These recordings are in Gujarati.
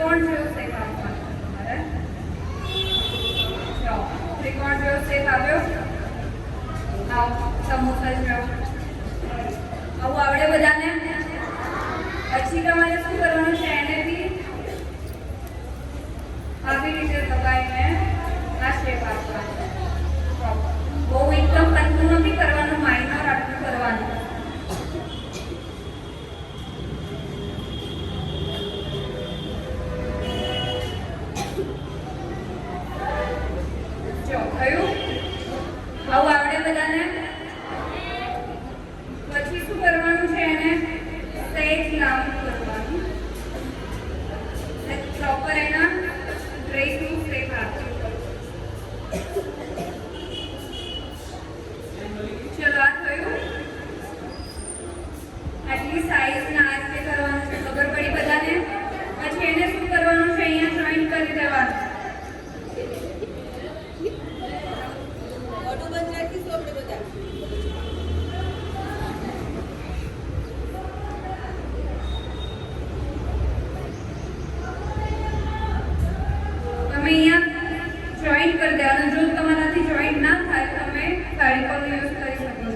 ત્રિકોણ જેવો શેપ આપવાનો તમારે. જો ત્રિકોણ જેવો શેપ આવ્યો. સમોસા જેવો આવું આવડે બધાને. પછી તમારે શું કરવાનું છે, એને બી આવી રીતે દબાઈને આ શેપ આપવાનો. બહુ એકદમ પતલું નથી કરવાનું, માઇનર આટલું કરવાનું. જો થયું? આવું આવડે બધાને. પછી શું કરવાનું છે, એને સહેજ લાંબુ કરવાનું. પ્રોપર એના ડ્રેસનું શેપ આપવું. ચલો આ થયું. આટલી સાઈઝના આ રીતે કરવાનું છે, ખબર પડી બધાને. પછી એને શું કરવાનું છે, અહીંયા જોઈન્ટ કરી દેવાનું. અહીંયા જોઈન્ટ કરી દેવાનું. જો તમારાથી જોઈન્ટ ના થાય તમે ફેવિકોલ યુઝ કરી શકો છો.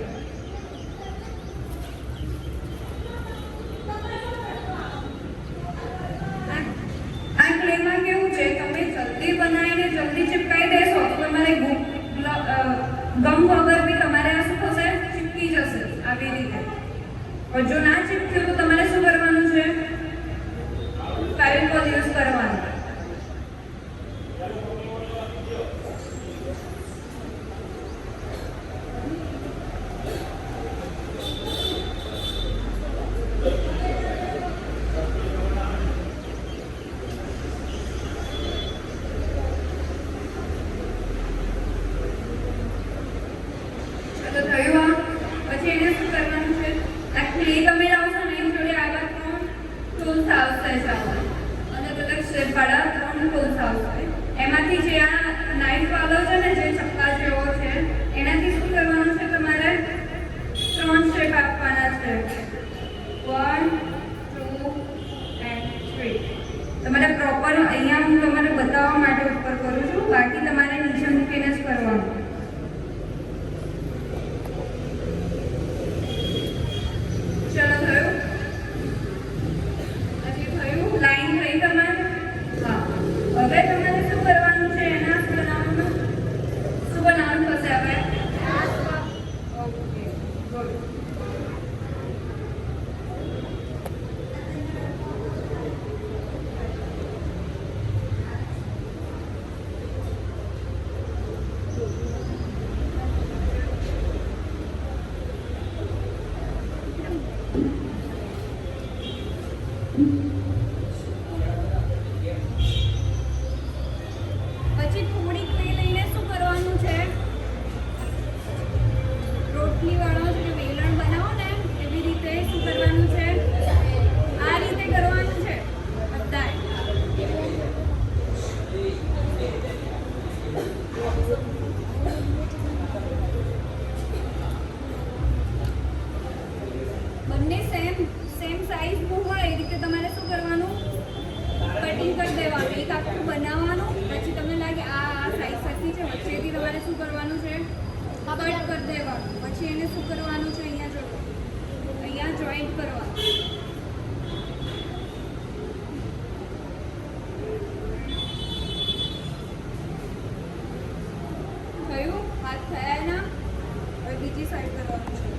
આ ક્લેમાં કેવું છે, તમે જલ્દી બનાવીને જલ્દી ચિપકાઈ દેશો તો તમારે ગમ વગર બી તમારે આ શું થશે, ચીપકી જશે આવી રીતે. પણ જો ના ચીપક્યું તો તમારે શું કરવાનું છે, ફેવિકોલ યુઝ કરવાનું. પછી એને શું કરવાનું છે, આ ક્લે તમે લાવશો ને એની જોડે આવા 3 ટૂલ્સ આવશે. અને બધા શેપવાળા 3 ટૂલ્સ આવશે. એમાંથી જે આ નાઇફ વાળો છે ને, જે ચક્કા જેવો છે, એનાથી શું કરવાનું છે, તમારે 3 શેપ આપવાના છે. 1 2 and 3. તમારે પ્રોપર અહીંયા હું તમારે બતાવવા માટે ઉપર કરું છું, બાકી તમારે નીચે મૂકીને જ કરવાનું. ચલો થયું? હજી થયું? લાઈન થઈ તમારે? હા. હવે તમારે શું કરવાનું છે, એના બનાવવાનું. શું બનાવવાનું થશે હવે? Okay good. પછી થોડીક લઈને શું કરવાનું છે, રોટલી વાળો જે વેલણ બનાવો ને એવી રીતે શું કરવાનું છે, આ રીતે કરવાનું છે બધાય. બંને સેમ સાઈઝનું હોય એ રીતે તમારે શું કરવાનું, કટિંગ કરી દેવાનું. એક આખું બનાવવાનું. પછી તમને લાગે આ સાઈઝ સરખી છે, વચ્ચેથી તમારે શું કરવાનું છે, કટ કરી દેવાનું. પછી એને શું કરવાનું છે, અહીંયા જોઈન્ટ કરવાનું. થયું? હાથ થયા ના? હવે બીજી સાઈડ કરવાનું છે.